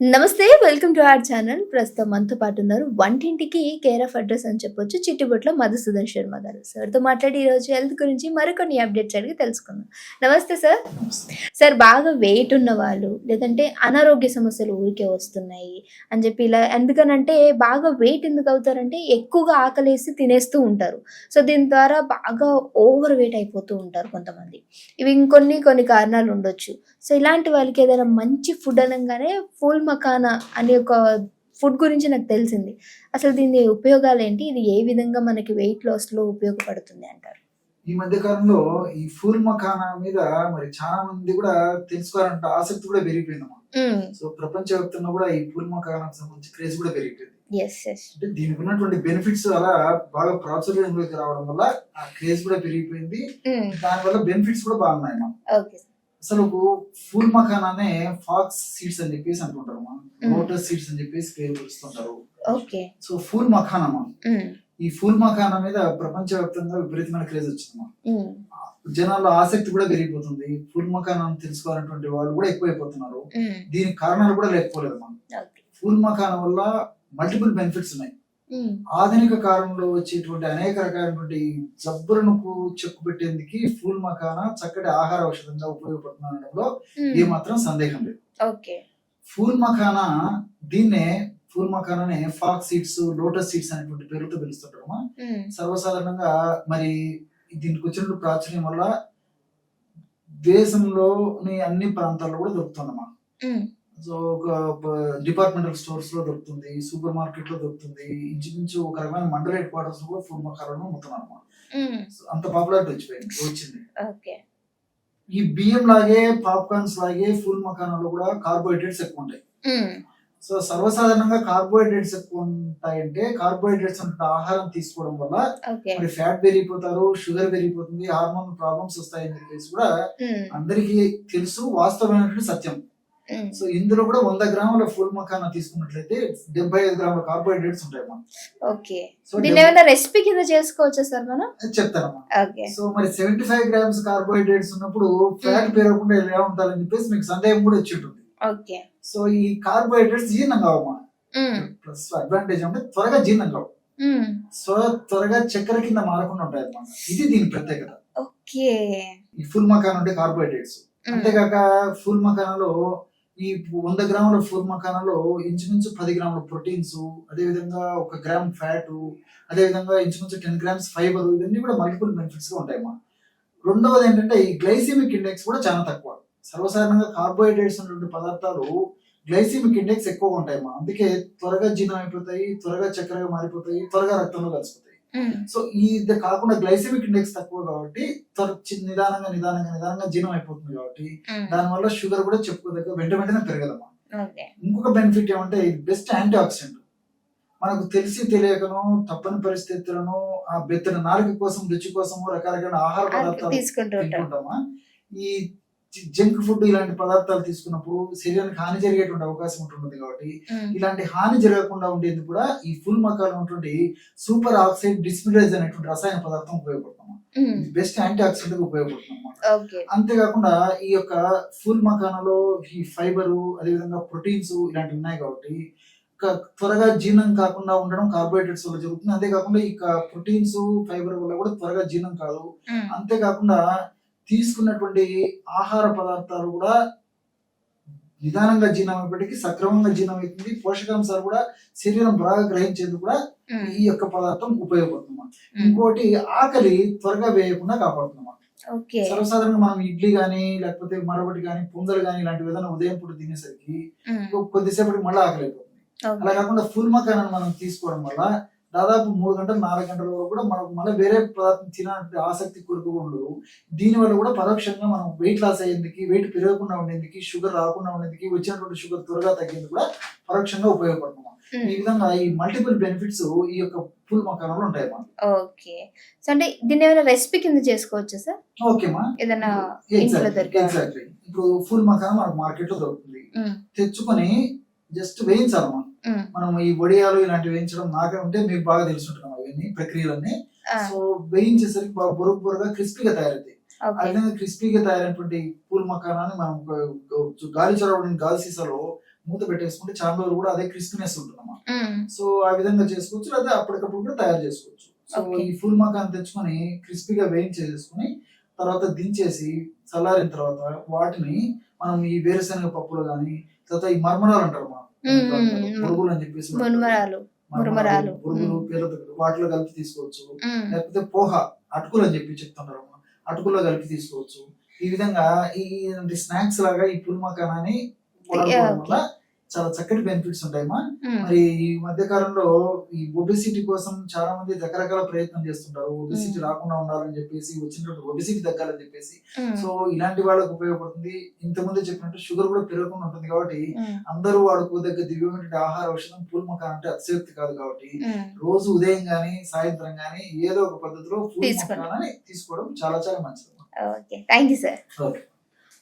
నమస్తే. Welcome to our channel. ప్రస్తుతం మనతో పాటు ఉన్నారు. వంటింటికి కేర్ ఆఫ్ అడ్రెస్ అని చెప్పొచ్చు. చిట్టిబొట్ల మధుసూదన్ శర్మ గారు. సార్‌తో మాట్లాడి ఈరోజు హెల్త్ గురించి మరికొన్ని అప్డేట్స్ అడిగి తెలుసుకుందాం. నమస్తే సార్. సార్ బాగా వెయిట్ ఉన్నవాళ్ళు లేదంటే అనారోగ్య సమస్యలు ఊరికే వస్తున్నాయి అని చెప్పి ఇలా ఎందుకనంటే బాగా వెయిట్ ఎందుకు అవుతారంటే ఎక్కువగా ఆకలేసి తినేస్తూ ఉంటారు. సో దీని ద్వారా బాగా ఓవర్ వెయిట్ అయిపోతూ ఉంటారు కొంతమంది. ఇవి కొన్ని కారణాలు ఉండొచ్చు. సో ఇలాంటి వాళ్ళకి ఏదైనా మంచి ఫుడ్ అనంగానే ఫూల్ మఖానా అనే ఒక ఫుడ్ గురించి నాకు తెలిసింది. అసలు దీని ఉపయోగాలేంటి? ఇది ఏ విధంగా మనకి వెయిట్ లాస్‌లో ఉపయోగపడుతుంది అంటారు? ఈ మధ్య కాలంలో ఈ ఫూల్ మఖానా మీద మరి చాలా మంది కూడా తెలుసుకోవాలంటే ఆసక్తి కూడా పెరిగిపోయిందమ్మా. హ్మ్. సో ప్రపంచవ్యాప్తంగా కూడా ఈ ఫూల్ మఖానాకు సంబంధించి క్రేజ్ కూడా పెరిగిపోయింది. యెస్. యెస్. అంటే దీనికి ఉన్నటువంటి బెనిఫిట్స్ అలా బాగా ప్రాచుర్యంలోకి రావడం వల్ల ఆ క్రేజ్ కూడా పెరిగిపోయింది. హ్మ్. దానివల్ల బెనిఫిట్స్ కూడా బాగున్నాయమ్మా. ఓకే. అసలు ఫూల్ మఖానానే ఫాక్స్ సీడ్స్ అని చెప్పేసి అంటుంటారమ్మా. హ్మ్. లోటస్ సీడ్స్ అని చెప్పేసి పేరు పిలుస్తుంటారు. ఓకే. సో ఫూల్ మఖానమ్మా. హ్మ్. ఈ ఫూల్ మఖానా మీద ప్రపంచవ్యాప్తంగా విపరీతమైన క్రేజ్ వచ్చిందమ్మా. హ్మ్. జనాల్లో ఆసక్తి కూడా పెరిగిపోతుంది. ఫుల్ మఖానాను తెలుసుకోవాలనేటువంటి వాళ్ళు కూడా ఎక్కువైపోతున్నారు. హ్మ్. దీనికి కారణాలు కూడా లేకపోలేదమ్మా. ఓకే. ఫుల్ మఖానా వల్ల మల్టిపుల్ బెనిఫిట్స్ ఉన్నాయి. హ్మ్. ఆధునిక కాలంలో వచ్చేటువంటి అనేక రకాలైనటువంటి జబ్బులను చెక్కు పెట్టేందుకు ఫుల్ మఖానా చక్కటి ఆహార ఔషధంగా ఉపయోగపడుతుందనడంలో హ్మ్. ఏమాత్రం సందేహం లేదు. ఓకే. ఫుల్ మఖానా దీన్నే ఫుల్ మఖానానే ఫాక్స్ సీడ్స్, లోటస్ సీడ్స్ అనేటువంటి పేరుతో పిలుస్తుంటారమ్మా. హ్మ్. సర్వసాధారణంగా మరి దీనికి వచ్చినటువంటి ప్రాచుర్యం వల్ల దేశంలోని అన్ని ప్రాంతాల్లో కూడా దొరుకుతుందమ్మా. హ్మ్. సో ఒక డిపార్ట్మెంటల్ స్టోర్స్ లో దొరుకుతుంది, సూపర్ మార్కెట్ లో దొరుకుతుంది, ఇంచుమించు ఒక రకమైన మండల హెడ్ క్వార్టర్స్ లో కూడా ఫుల్ మఖానాను అమ్ముతున్నారు అన్నమాట. హ్మ్. అంత పాపులారిటీ వచ్చింది. ఓకే. ఈ బియ్యం లాగే పాప్కార్న్స్ లాగే ఫుల్ మఖానాలో కూడా కార్బోహైడ్రేట్స్ ఎక్కువ ఉంటాయి. హ్మ్. సో సర్వసాధారణంగా కార్బోహైడ్రేట్స్ ఎక్కువ ఉంటాయంటే కార్బోహైడ్రేట్స్ అంటే ఆహారం తీసుకోవడం వల్ల ఓకే. మరి ఫ్యాట్ పెరిగిపోతారు, షుగర్ పెరిగిపోతుంది, హార్మోన్ ప్రాబ్లమ్స్ వస్తాయని చెప్పేసి కూడా హ్మ్. అందరికీ తెలుసు, వాస్తవమైనటువంటి సత్యం. హ్మ్. సో ఇందులో కూడా 100 గ్రాముల ఫుల్ మఖానా తీసుకున్నట్లయితే 75 గ్రాముల కార్బోహైడ్రేట్స్ ఉంటాయి అన్నమాట. ఓకే. సో దీన్ని ఏమైనా రెసిపీ కింద చేసుకోవచ్చా సార్ మనం? చెప్తానమ్మా. ఓకే. సో మరి 75 గ్రామ్స్ కార్బోహైడ్రేట్స్ ఉన్నప్పుడు ఫ్యాట్ పెరగకుండా ఎలా ఉంటారని చెప్పేసి మీకు సందేహం కూడా వచ్చి ఉంటుంది. ఓకే. సో ఈ కార్బోహైడ్రేట్స్ జీర్ణం కావమ్మా. హ్మ్. ప్లస్ అడ్వాంటేజ్ అంటే త్వరగా జీర్ణం కావు. హ్మ్. సో త్వరగా చక్కెర కింద మారకుండా ఉంటాయి అన్నమాట. ఇది దీని ప్రత్యేకత. ఓకే. ఈ ఫుల్ మఖానా అంటే కార్బోహైడ్రేట్స్. హ్మ్. అంతేకాక ఫుల్ మఖానాలో ఈ 100 గ్రాముల ఫుల్ మఖానాలో ఇంచుమించు 10 గ్రాముల ప్రోటీన్స్, అదేవిధంగా 1 గ్రామ్ ఫ్యాట్, అదేవిధంగా ఇంచుమించు 10 గ్రామ్స్ ఫైబర్, ఇవన్నీ కూడా మల్టిపుల్ బెనిఫిట్స్ గా ఉంటాయమ్మా. రెండవది ఏంటంటే ఈ గ్లైసెమిక్ ఇండెక్స్ కూడా చాలా తక్కువ. సర్వసాధారణంగా కార్బోహైడ్రేట్స్ ఉన్నటువంటి పదార్థాలు గ్లైసెమిక్ ఇండెక్స్ ఎక్కువగా ఉంటాయమ్మా. అందుకే త్వరగా జీర్ణం అయిపోతాయి, త్వరగా చక్కెరగా మారిపోతాయి, త్వరగా రక్తంలో కలిసిపోతాయి. హ్మ్. సో ఇది కాకుండా గ్లైసెమిక్ ఇండెక్స్ తక్కువ కాబట్టి నిదానంగా జీర్ణం అయిపోతుంది కాబట్టి హ్మ్. దానివల్ల షుగర్ కూడా చెప్పుకోదగ్గ వెంటనే పెరగదమ్మా. ఓకే. ఇంకొక బెనిఫిట్ ఏమంటే ఇది బెస్ట్ యాంటీ ఆక్సిడెంట్. మనకు తెలిసి తెలియకనో తప్పని పరిస్థితులను ఆ బెత్తడి నాలుక కోసం, రుచి కోసము రకరకాల ఆహార పదార్థాలు తీసుకుంటూ ఉంటారు. తింటుంటామా. ఈ జంక్ ఫుడ్ ఇలాంటి పదార్థాలు తీసుకున్నప్పుడు శరీరానికి హాని జరిగేటువంటి అవకాశం ఉంటుంది కాబట్టి హ్మ్. ఇలాంటి హాని జరగకుండా ఉండేందుకు కూడా ఈ ఫుల్ మఖానా ఉన్నటువంటి సూపర్ ఆక్సైడ్ డిస్మిడేజ్ అనేటువంటి రసాయన పదార్థం ఉపయోగపడుతున్నాం. హ్మ్. ఇది బెస్ట్ యాంటీ ఆక్సిడెంట్ గా ఉపయోగపడుతుంది అన్నమాట. ఓకే. అంతేకాకుండా ఈ యొక్క ఫుల్ మఖానాలో ఈ ఫైబరు, అదేవిధంగా ప్రోటీన్స్ ఇలాంటివి ఉన్నాయి కాబట్టి త్వరగా జీర్ణం కాకుండా ఉండడం కార్బోహైడ్రేట్స్ వల్ల జరుగుతుంది. అంతేకాకుండా ఈ ప్రోటీన్స్, ఫైబర్ వల్ల కూడా త్వరగా జీర్ణం కాదు. హ్మ్. అంతేకాకుండా తీసుకున్నటువంటి ఆహార పదార్థాలు కూడా నిదానంగా జీర్ణం అయినప్పటికీ సక్రమంగా జీర్ణం అవుతుంది. పోషకాంశాలు కూడా శరీరం బాగా గ్రహించేందుకు కూడా హ్మ్. ఈ యొక్క పదార్థం ఉపయోగపడుతుంది. హ్మ్. ఇంకోటి ఆకలి త్వరగా వేయకుండా కాపాడుతుంది. ఓకే. సర్వసాధారణంగా మనం ఇడ్లీ గానీ లేకపోతే మరొకటి గానీ పొంగల్ గానీ ఇలాంటివి ఏదైనా ఉదయం పూట తినేసరికి హ్మ్. కొద్దిసేపటికి మళ్ళీ ఆకలి అయిపోతుంది. అలా ఓకే. కాకుండా ఫుల్ మఖానాను మనం తీసుకోవడం వల్ల దాదాపు 3 గంటలు 4 గంటల వరకు కూడా మనకు మళ్ళీ వేరే పదార్థం తినాలంటే ఆసక్తి కొరకు ఉండదు. దీనివల్ల కూడా పరోక్షంగా మనం వెయిట్ లాస్ అయ్యేందుకు, వెయిట్ పెరగకుండా ఉండేందుకు, షుగర్ రాకుండా ఉండేందుకు, వచ్చినటువంటి షుగర్ త్వరగా తగ్గేందుకు కూడా పరోక్షంగా ఉపయోగపడుతున్నాం. హ్మ్. ఈ విధంగా ఈ మల్టిపుల్ బెనిఫిట్స్ ఈ యొక్క ఫుల్ మఖానాలో ఉంటాయి అన్నమాట. ఓకే. సో అంటే దీన్ని ఏమైనా రెసిపీ కింద చేసుకోవచ్చా సార్? ఓకేమా. ఏదైనా ఇంట్లో దొరికే ఎగ్జాక్ట్లీ. ఇప్పుడు ఫుల్ మఖానా మనకు మార్కెట్ లో దొరుకుతుంది. హ్మ్. తెచ్చుకొని జస్ట్ వేయించాలమ్మా. హ్మ్. మనం ఈ వడియాలు ఇలాంటివి వేయించడం నాకే ఉంటే మీకు బాగా తెలుసుంటున్నాం అవన్నీ ప్రక్రియలన్నీ. ఆ! సో వేయించేసరికి బాగా బొరుగా క్రిస్పీగా తయారవుతాయి. ఆ ఓకే. విధంగా క్రిస్పీగా తయారైనటువంటి పూల్ మఖానాన్ని మనం గాలి చొరవడిన గాలి సీసాలో మూత పెట్టేసుకుంటే చాలా రోజులు కూడా అదే క్రిస్పీనెస్ ఉంటుందమ్మా. మ్మ్. సో ఆ విధంగా చేసుకోవచ్చు, లేదా అప్పటికప్పుడు కూడా తయారు చేసుకోవచ్చు. So Okay. ఈ ఫుల్ మకాన్ తెచ్చుకొని క్రిస్పీగా వేయించేసుకుని తర్వాత దించేసి చల్లారిన తర్వాత వాటిని మనం ఈ వేరుశనగ పప్పులు కానీ, తర్వాత ఈ మర్మరాలు అంటారు మా పురుగులు అని చెప్పేసి ఉంటారు. మునుమరాలు మురమరాలు. పురుగులు పేర్లతో వాటిలో కలిపి తీసుకోవచ్చు, లేకపోతే పోహ అటుకులు అని చెప్పి చెప్తుంటారు, అటుకుల్లో కలిపి తీసుకోవచ్చు. ఈ విధంగా ఈ స్నాక్స్ లాగా ఈ ఫుల్ మకానాన్ని వాడుకోవడం వల్ల చాలా చక్కటి బెనిఫిట్స్ ఉంటాయమ్మా. మరి ఈ మధ్య కాలంలో ఈ ఒబెసిటీ కోసం చాలా మంది రకరకాల ప్రయత్నం చేస్తుంటారు. ఒబెసిటీ రాకుండా ఉండాలని చెప్పేసి, వచ్చినటువంటి ఒబెసిటీ తగ్గాలని చెప్పేసి. సో ఇలాంటి వాళ్ళకి ఉపయోగపడుతుంది. ఇంతకుముందే చెప్పినట్టు షుగర్ కూడా పెరగకుండా ఉంటుంది కాబట్టి అందరూ వాడుకోదగ్గ దివ్యమైన ఆహార ఔషధం ఫుల్ మకాన్ అంటే అతిశయోక్తి కాదు కాబట్టి రోజు ఉదయం గానీ సాయంత్రం గానీ ఏదో ఒక పద్ధతిలో ఫుల్ మకానాన్ని తీసుకోవడం చాలా చాలా మంచిది. Okay, thank you sir. Okay.